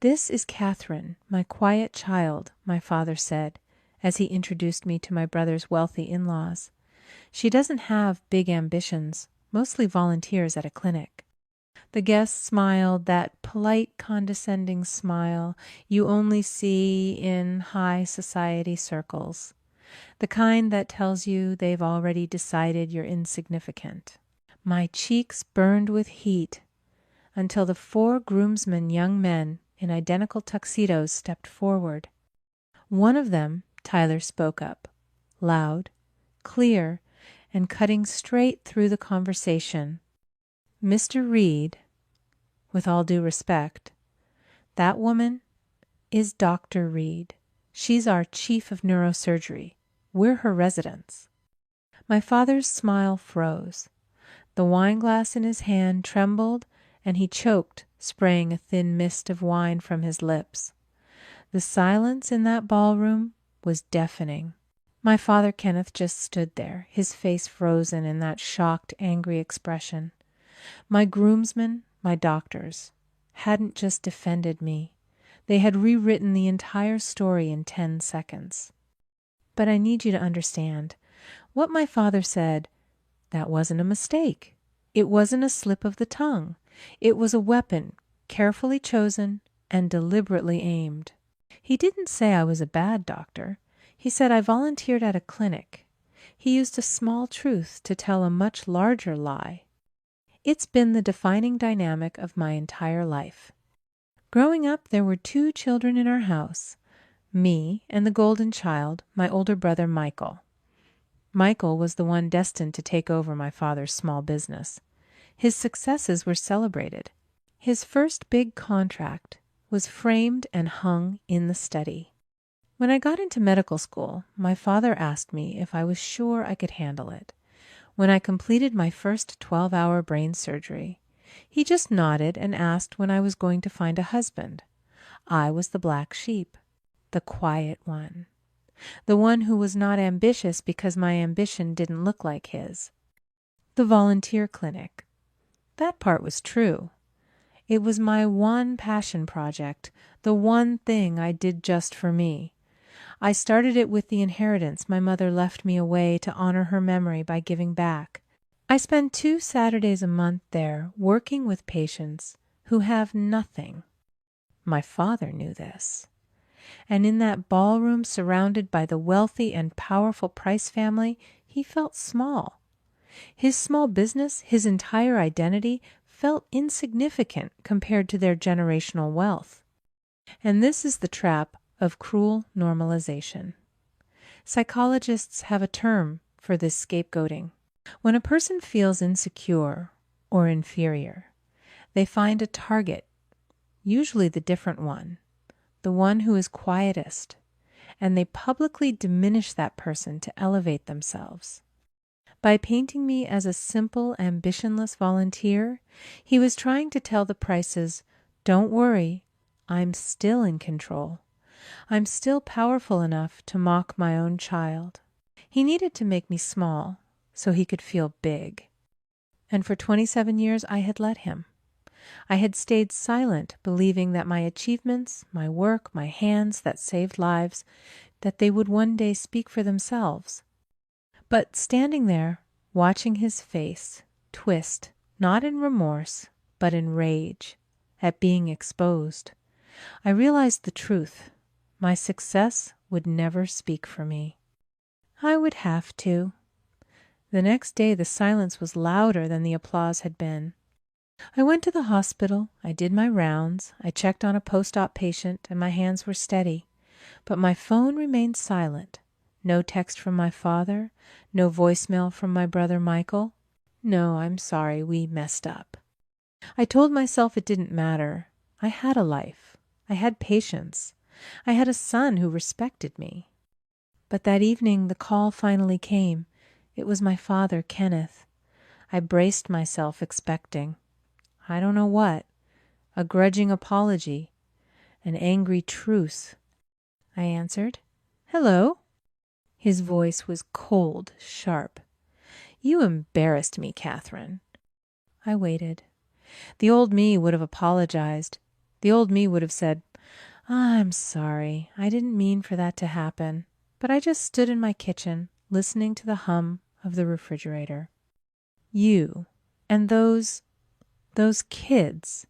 "This is Catherine, my quiet child," my father said, as he introduced me to my brother's wealthy in-laws. "She doesn't have big ambitions, mostly volunteers at a clinic." The guest smiled, that polite, condescending smile you only see in high society circles, the kind that tells you they've already decided you're insignificant. My cheeks burned with heat until the 4 groomsmen young men in identical tuxedos stepped forward. One of them, Tyler, spoke up, loud, clear, and cutting straight through the conversation. "Mr. Reed, with all due respect, that woman is Dr. Reed. She's our chief of neurosurgery. We're her residents." My father's smile froze. The wineglass in his hand trembled, and he choked, spraying a thin mist of wine from his lips. The silence in that ballroom was deafening. My father Kenneth just stood there, his face frozen in that shocked, angry expression. My groomsmen, my doctors, hadn't just defended me. They had rewritten the entire story in 10 seconds. But I need you to understand, what my father said, that wasn't a mistake. It wasn't a slip of the tongue. It was a weapon, carefully chosen and deliberately aimed. He didn't say I was a bad doctor. He said I volunteered at a clinic. He used a small truth to tell a much larger lie. It's been the defining dynamic of my entire life. Growing up, there were 2 children in our house, me and the golden child, my older brother Michael. Michael was the one destined to take over my father's small business. His successes were celebrated. His first big contract was framed and hung in the study. When I got into medical school, my father asked me if I was sure I could handle it. When I completed my first 12-hour brain surgery, he just nodded and asked when I was going to find a husband. I was the black sheep, the quiet one, the one who was not ambitious because my ambition didn't look like his. The volunteer clinic. That part was true. It was my one passion project, the one thing I did just for me. I started it with the inheritance my mother left me away to honor her memory by giving back. I spend 2 Saturdays a month there working with patients who have nothing. My father knew this. And in that ballroom surrounded by the wealthy and powerful Price family, he felt small. His small business, his entire identity, felt insignificant compared to their generational wealth. And this is the trap of cruel normalization. Psychologists have a term for this scapegoating. When a person feels insecure or inferior, they find a target, usually the different one, the one who is quietest, and they publicly diminish that person to elevate themselves. By painting me as a simple, ambitionless volunteer, he was trying to tell the Prices, "Don't worry, I'm still in control. I'm still powerful enough to mock my own child." He needed to make me small so he could feel big. And for 27 years I had let him. I had stayed silent, believing that my achievements, my work, my hands that saved lives, that they would one day speak for themselves. But standing there, watching his face twist, not in remorse, but in rage, at being exposed, I realized the truth. My success would never speak for me. I would have to. The next day the silence was louder than the applause had been. I went to the hospital, I did my rounds, I checked on a post-op patient, and my hands were steady. But my phone remained silent. No text from my father, no voicemail from my brother Michael. "No, I'm sorry, we messed up." I told myself it didn't matter. I had a life. I had patience. I had a son who respected me. But that evening the call finally came. It was my father, Kenneth. I braced myself, expecting, I don't know what, a grudging apology, an angry truce. I answered, "Hello." His voice was cold, sharp. "You embarrassed me, Catherine." I waited. The old me would have apologized. The old me would have said, I'm sorry. I didn't mean for that to happen, but I just stood in my kitchen, listening to the hum of the refrigerator. You and those kids,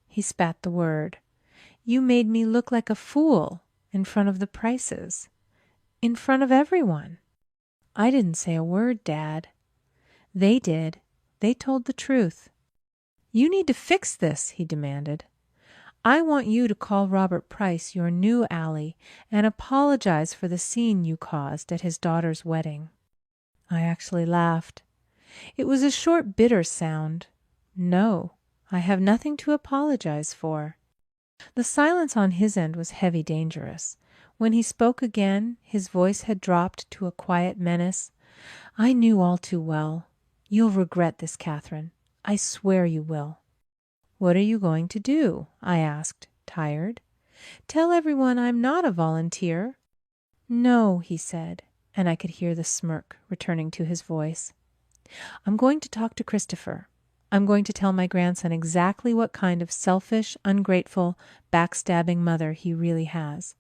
he spat the word. You made me look like a fool in front of the Prices, in front of everyone. I didn't say a word, Dad. They did. They told the truth. You need to fix this, he demanded. I want you to call Robert Price, your new ally, and apologize for the scene you caused at his daughter's wedding. I actually laughed. It was a short, bitter sound. No, I have nothing to apologize for. The silence on his end was heavy, dangerous. When he spoke again, his voice had dropped to a quiet menace. I knew all too well. You'll regret this, Catherine. I swear you will. What are you going to do? I asked, tired. Tell everyone I'm not a volunteer. No, he said, and I could hear the smirk returning to his voice. I'm going to talk to Christopher. I'm going to tell my grandson exactly what kind of selfish, ungrateful, backstabbing mother he really has.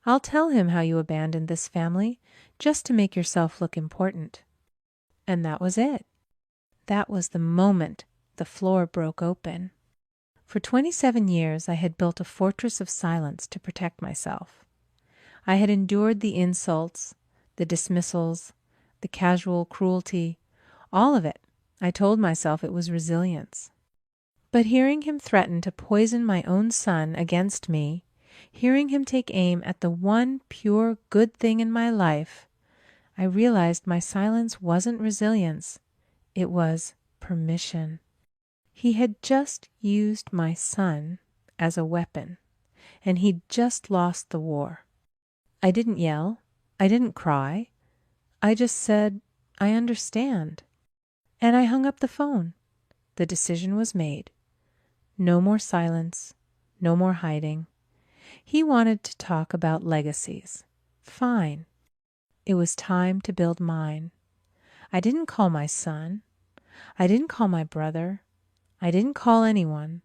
I'll tell him how you abandoned this family just to make yourself look important. And that was it. That was the moment the floor broke open. For 27 years, I had built a fortress of silence to protect myself. I had endured the insults, the dismissals, the casual cruelty, all of it. I told myself it was resilience. But hearing him threaten to poison my own son against me, hearing him take aim at the one pure good thing in my life, I realized my silence wasn't resilience. It was permission. He had just used my son as a weapon, and he'd just lost the war. I didn't yell. I didn't cry. I just said, I understand. And I hung up the phone. The decision was made. No more silence. No more hiding. He wanted to talk about legacies. Fine. It was time to build mine. I didn't call my son. I didn't call my brother. I didn't call anyone.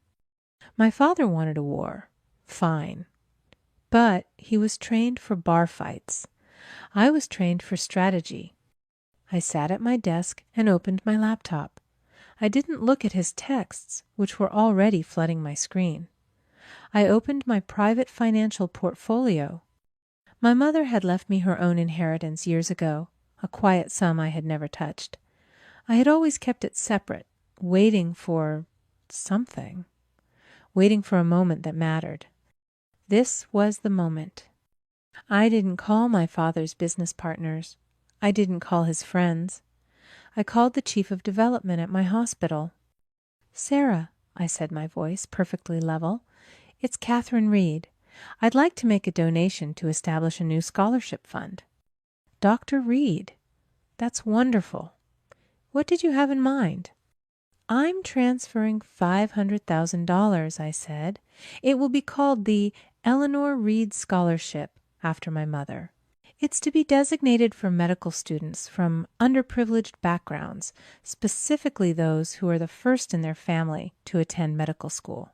My father wanted a war. Fine. But he was trained for bar fights. I was trained for strategy. I sat at my desk and opened my laptop. I didn't look at his texts, which were already flooding my screen. I opened my private financial portfolio. My mother had left me her own inheritance years ago, a quiet sum I had never touched. I had always kept it separate, waiting for something, waiting for a moment that mattered. This was the moment. I didn't call my father's business partners. I didn't call his friends. I called the chief of development at my hospital. Sarah, I said, my voice perfectly level, it's Catherine Reed. I'd like to make a donation to establish a new scholarship fund. Dr. Reed, that's wonderful. What did you have in mind? I'm transferring $500,000, I said. It will be called the Eleanor Reed Scholarship, after my mother. It's to be designated for medical students from underprivileged backgrounds, specifically those who are the first in their family to attend medical school.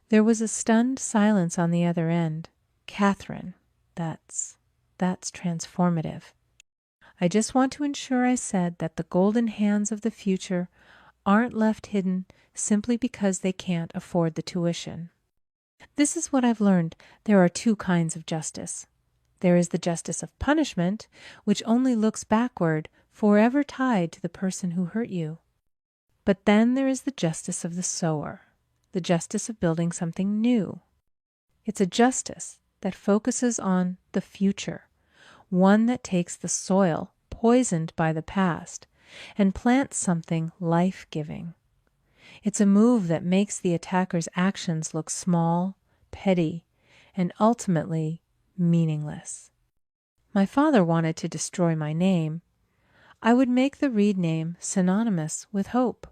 There was a stunned silence on the other end. Catherine, that's transformative. I just want to ensure, I said, that the golden hands of the future aren't left hidden simply because they can't afford the tuition. This is what I've learned. There are two kinds of justice. There is the justice of punishment, which only looks backward, forever tied to the person who hurt you. But then there is the justice of the sower, the justice of building something new. It's a justice that focuses on the future, one that takes the soil poisoned by the past and plants something life-giving. It's a move that makes the attacker's actions look small, petty, and ultimately meaningless. My father wanted to destroy my name. I would make the Reed name synonymous with hope.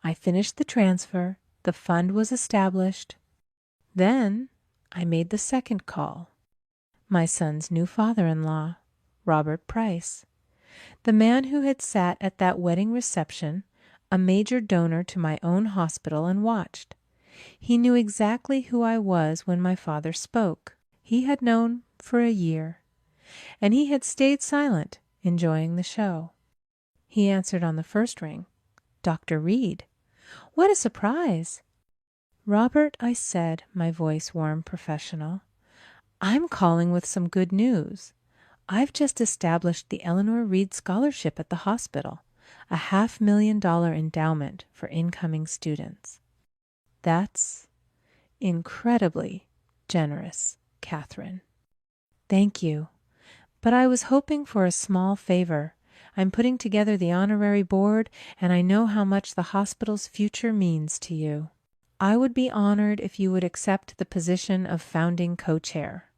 I finished the transfer. The fund was established. Then I made the second call. My son's new father-in-law, Robert Price, the man who had sat at that wedding reception, a major donor to my own hospital, and watched. He knew exactly who I was when my father spoke. He had known for a year, and he had stayed silent, enjoying the show. He answered on the first ring. Dr. Reed. What a surprise! Robert, I said, my voice warm professional, I'm calling with some good news. I've just established the Eleanor Reed Scholarship at the hospital, a $500,000 endowment for incoming students. That's incredibly generous, Catherine. Thank you. But I was hoping for a small favor. I'm putting together the honorary board, and I know how much the hospital's future means to you. I would be honored if you would accept the position of founding co-chair.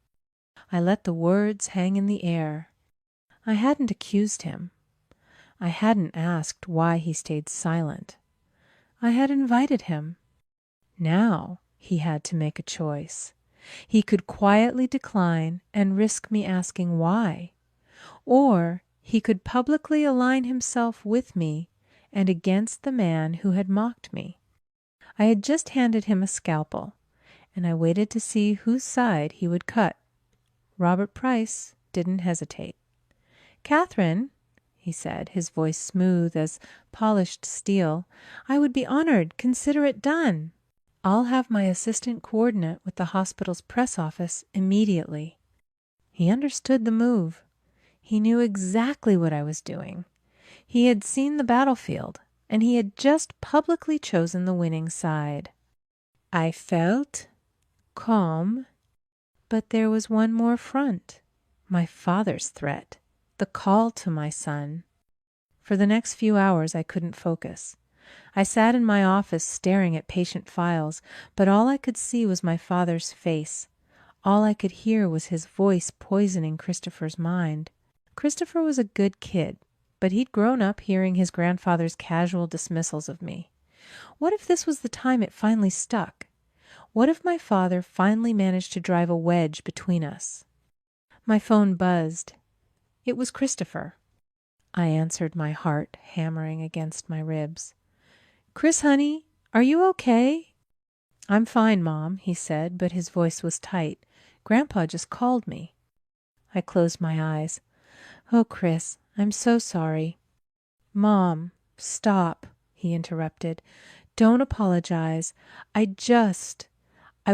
I let the words hang in the air. I hadn't accused him. I hadn't asked why he stayed silent. I had invited him. Now he had to make a choice. He could quietly decline and risk me asking why, or he could publicly align himself with me and against the man who had mocked me. I had just handed him a scalpel, and I waited to see whose side he would cut. Robert Price didn't hesitate. Catherine, he said, his voice smooth as polished steel, I would be honored. Consider it done. I'll have my assistant coordinate with the hospital's press office immediately. He understood the move. He knew exactly what I was doing. He had seen the battlefield, and he had just publicly chosen the winning side. I felt calm, but there was one more front, my father's threat, the call to my son. For the next few hours I couldn't focus. I sat in my office staring at patient files, but all I could see was my father's face. All I could hear was his voice poisoning Christopher's mind. Christopher was a good kid, but he'd grown up hearing his grandfather's casual dismissals of me. What if this was the time it finally stuck? What if my father finally managed to drive a wedge between us? My phone buzzed. It was Christopher. I answered, my heart hammering against my ribs. Chris, honey, are you okay? I'm fine, Mom, he said, but his voice was tight. Grandpa just called me. I closed my eyes. Oh, Chris, I'm so sorry. Mom, stop, he interrupted. Don't apologize. I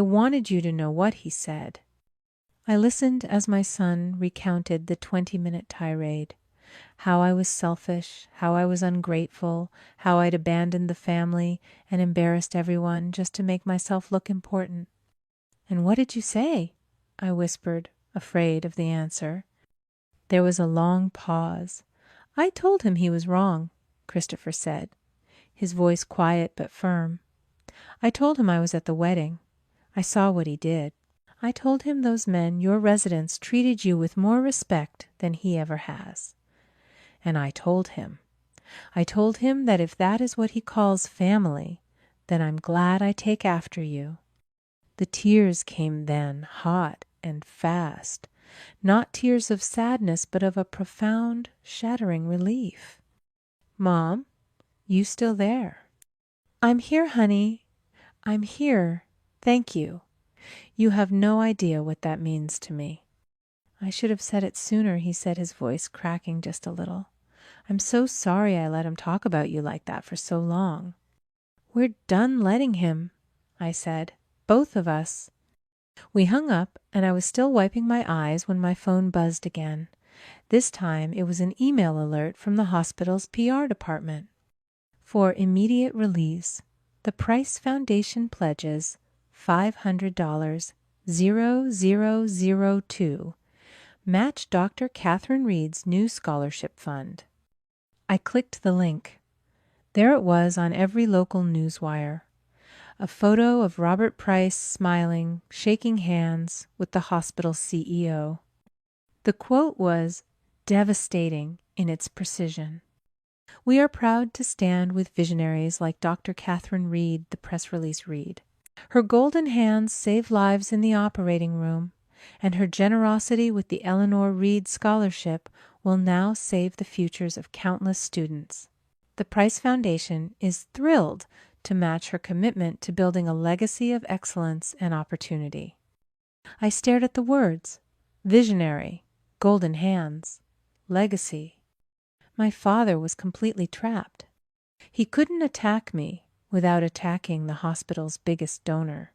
wanted you to know what he said. I listened as my son recounted the 20-minute tirade. How I was selfish, how I was ungrateful, how I'd abandoned the family and embarrassed everyone just to make myself look important. And what did you say? I whispered, afraid of the answer. There was a long pause. I told him he was wrong, Christopher said, his voice quiet but firm. I told him I was at the wedding. I saw what he did. I told him those men, your residents, treated you with more respect than he ever has. And I told him that if that is what he calls family, then I'm glad I take after you. The tears came then, hot and fast, not tears of sadness, but of a profound, shattering relief. Mom, you still there? I'm here, honey. I'm here. Thank you. You have no idea what that means to me. I should have said it sooner, he said, his voice cracking just a little. I'm so sorry I let him talk about you like that for so long. We're done letting him, I said. Both of us. We hung up, and I was still wiping my eyes when my phone buzzed again. This time it was an email alert from the hospital's PR department. For immediate release, the Price Foundation pledges $500 0002. Match Dr. Catherine Reed's new scholarship fund. I clicked the link. There it was on every local newswire. A photo of Robert Price smiling, shaking hands with the hospital CEO. The quote was devastating in its precision. We are proud to stand with visionaries like Dr. Catherine Reed, the press release read. Her golden hands save lives in the operating room, and her generosity with the Eleanor Reed Scholarship will now save the futures of countless students. The Price Foundation is thrilled to match her commitment to building a legacy of excellence and opportunity. I stared at the words: visionary, golden hands, legacy. My father was completely trapped. He couldn't attack me without attacking the hospital's biggest donor.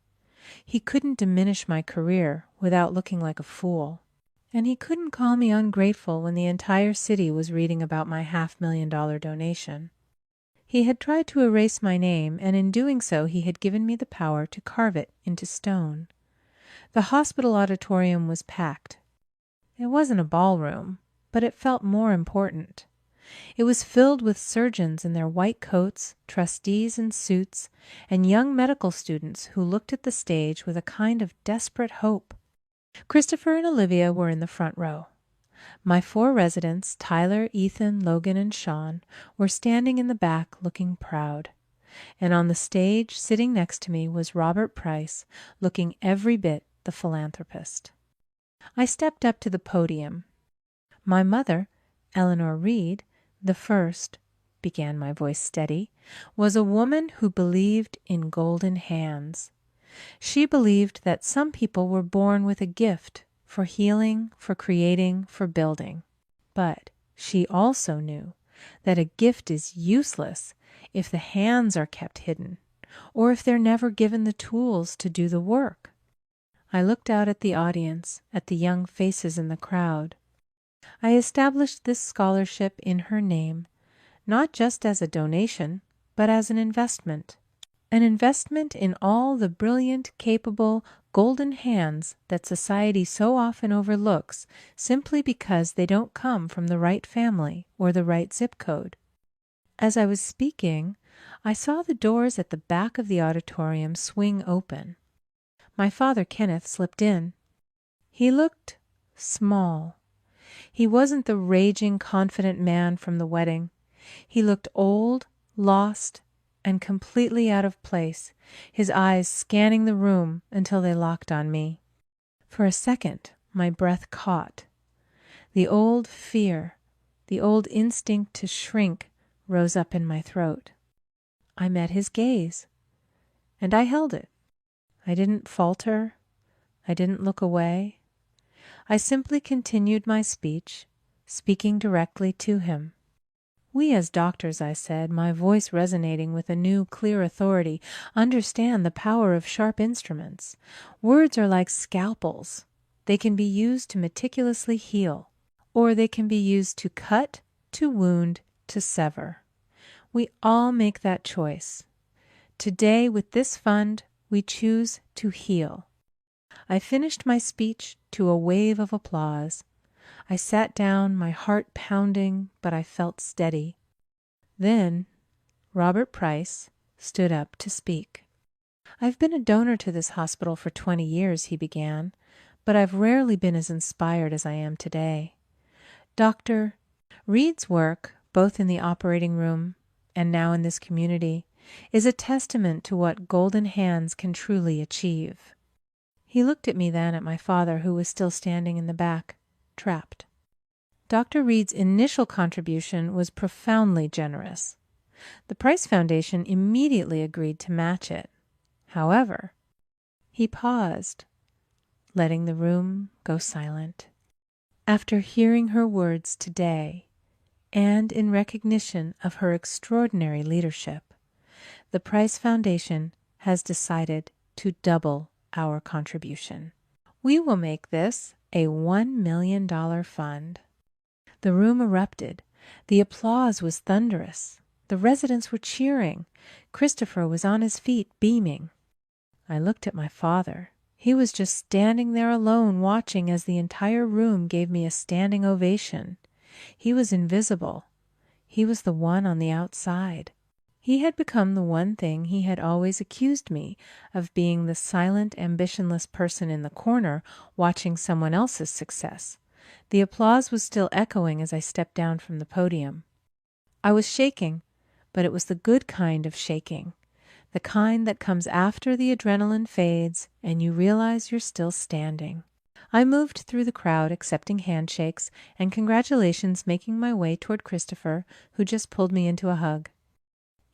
He couldn't diminish my career without looking like a fool. And he couldn't call me ungrateful when the entire city was reading about my $500,000 donation. He had tried to erase my name, and in doing so he had given me the power to carve it into stone. The hospital auditorium was packed. It wasn't a ballroom, but it felt more important. It was filled with surgeons in their white coats, trustees in suits, and young medical students who looked at the stage with a kind of desperate hope. Christopher and Olivia were in the front row. My 4 residents, Tyler, Ethan, Logan, and Sean, were standing in the back looking proud. And on the stage, sitting next to me, was Robert Price, looking every bit the philanthropist. I stepped up to the podium. My mother, Eleanor Reed, the first, began my voice steady, was a woman who believed in golden hands. She believed that some people were born with a gift for healing, for creating, for building. But she also knew that a gift is useless if the hands are kept hidden, or if they're never given the tools to do the work. I looked out at the audience, at the young faces in the crowd. I established this scholarship in her name, not just as a donation, but as an investment in all the brilliant, capable, golden hands that society so often overlooks simply because they don't come from the right family or the right zip code. As I was speaking, I saw the doors at the back of the auditorium swing open. My father, Kenneth, slipped in. He looked small. He wasn't the raging, confident man from the wedding. He looked old, lost, and completely out of place, his eyes scanning the room until they locked on me. For a second, my breath caught. The old fear, the old instinct to shrink, rose up in my throat. I met his gaze, and I held it. I didn't falter. I didn't look away. I simply continued my speech, speaking directly to him. We as doctors, I said, my voice resonating with a new, clear authority, understand the power of sharp instruments. Words are like scalpels. They can be used to meticulously heal, or they can be used to cut, to wound, to sever. We all make that choice. Today, with this fund, we choose to heal. I finished my speech to a wave of applause. I sat down, my heart pounding, but I felt steady. Then Robert Price stood up to speak. I've been a donor to this hospital for 20 years, he began, but I've rarely been as inspired as I am today. Dr. Reed's work, both in the operating room and now in this community, is a testament to what golden hands can truly achieve. He looked at me then at my father, who was still standing in the back, trapped. Dr. Reed's initial contribution was profoundly generous. The Price Foundation immediately agreed to match it. However, he paused, letting the room go silent. After hearing her words today, and in recognition of her extraordinary leadership, the Price Foundation has decided to double our contribution. We will make this a $1 million fund. The room erupted. The applause was thunderous. The residents were cheering. Christopher was on his feet, beaming. I looked at my father. He was just standing there alone, watching as the entire room gave me a standing ovation. He was invisible. He was the one on the outside. He had become the one thing he had always accused me of, being the silent, ambitionless person in the corner watching someone else's success. The applause was still echoing as I stepped down from the podium. I was shaking, but it was the good kind of shaking, the kind that comes after the adrenaline fades and you realize you're still standing. I moved through the crowd, accepting handshakes and congratulations, making my way toward Christopher, who just pulled me into a hug.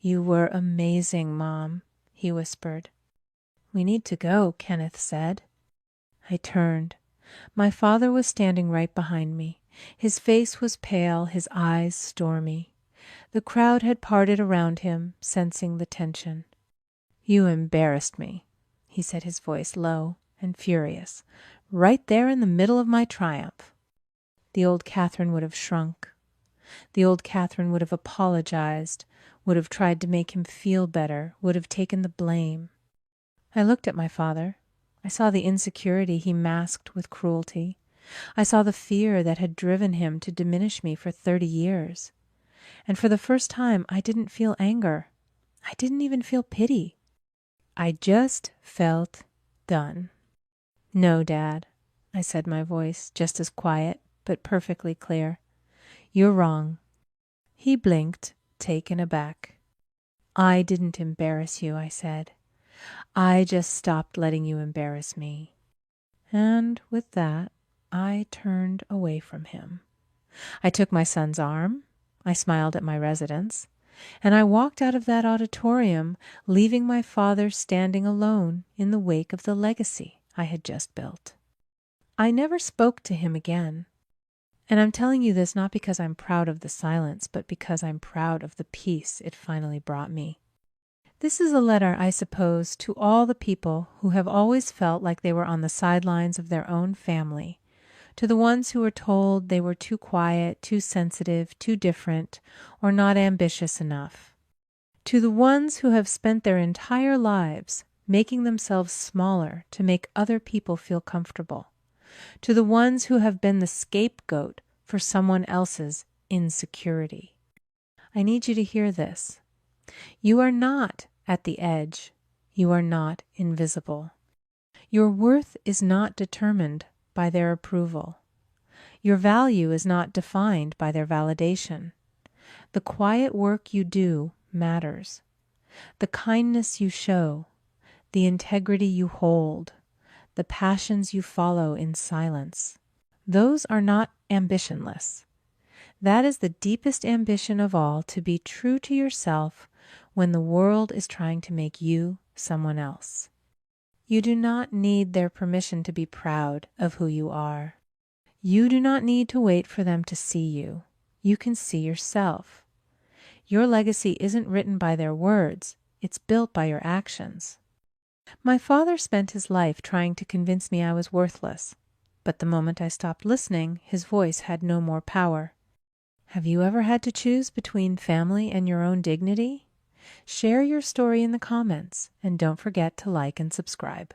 You were amazing, Mom, he whispered. We need to go, Kenneth said. I turned. My father was standing right behind me. His face was pale, his eyes stormy. The crowd had parted around him, sensing the tension. You embarrassed me, he said, his voice low and furious, right there in the middle of my triumph. The old Catherine would have shrunk. The old Catherine would have apologized, would have tried to make him feel better, would have taken the blame. I looked at my father. I saw the insecurity he masked with cruelty. I saw the fear that had driven him to diminish me for 30 years. And for the first time, I didn't feel anger. I didn't even feel pity. I just felt done. No, Dad, I said, my voice just as quiet, but perfectly clear. You're wrong. He blinked, taken aback. I didn't embarrass you, I said. I just stopped letting you embarrass me. And with that, I turned away from him. I took my son's arm. I smiled at my residents. And I walked out of that auditorium, leaving my father standing alone in the wake of the legacy I had just built. I never spoke to him again. And I'm telling you this not because I'm proud of the silence, but because I'm proud of the peace it finally brought me. This is a letter, I suppose, to all the people who have always felt like they were on the sidelines of their own family, to the ones who were told they were too quiet, too sensitive, too different, or not ambitious enough, to the ones who have spent their entire lives making themselves smaller to make other people feel comfortable, to the ones who have been the scapegoat for someone else's insecurity. I need you to hear this. You are not at the edge. You are not invisible. Your worth is not determined by their approval. Your value is not defined by their validation. The quiet work you do matters. The kindness you show, the integrity you hold, the passions you follow in silence, those are not ambitionless. That is the deepest ambition of all, to be true to yourself when the world is trying to make you someone else. You do not need their permission to be proud of who you are. You do not need to wait for them to see you. You can see yourself. Your legacy isn't written by their words, it's built by your actions. My father spent his life trying to convince me I was worthless, but the moment I stopped listening, his voice had no more power. Have you ever had to choose between family and your own dignity? Share your story in the comments, and don't forget to like and subscribe.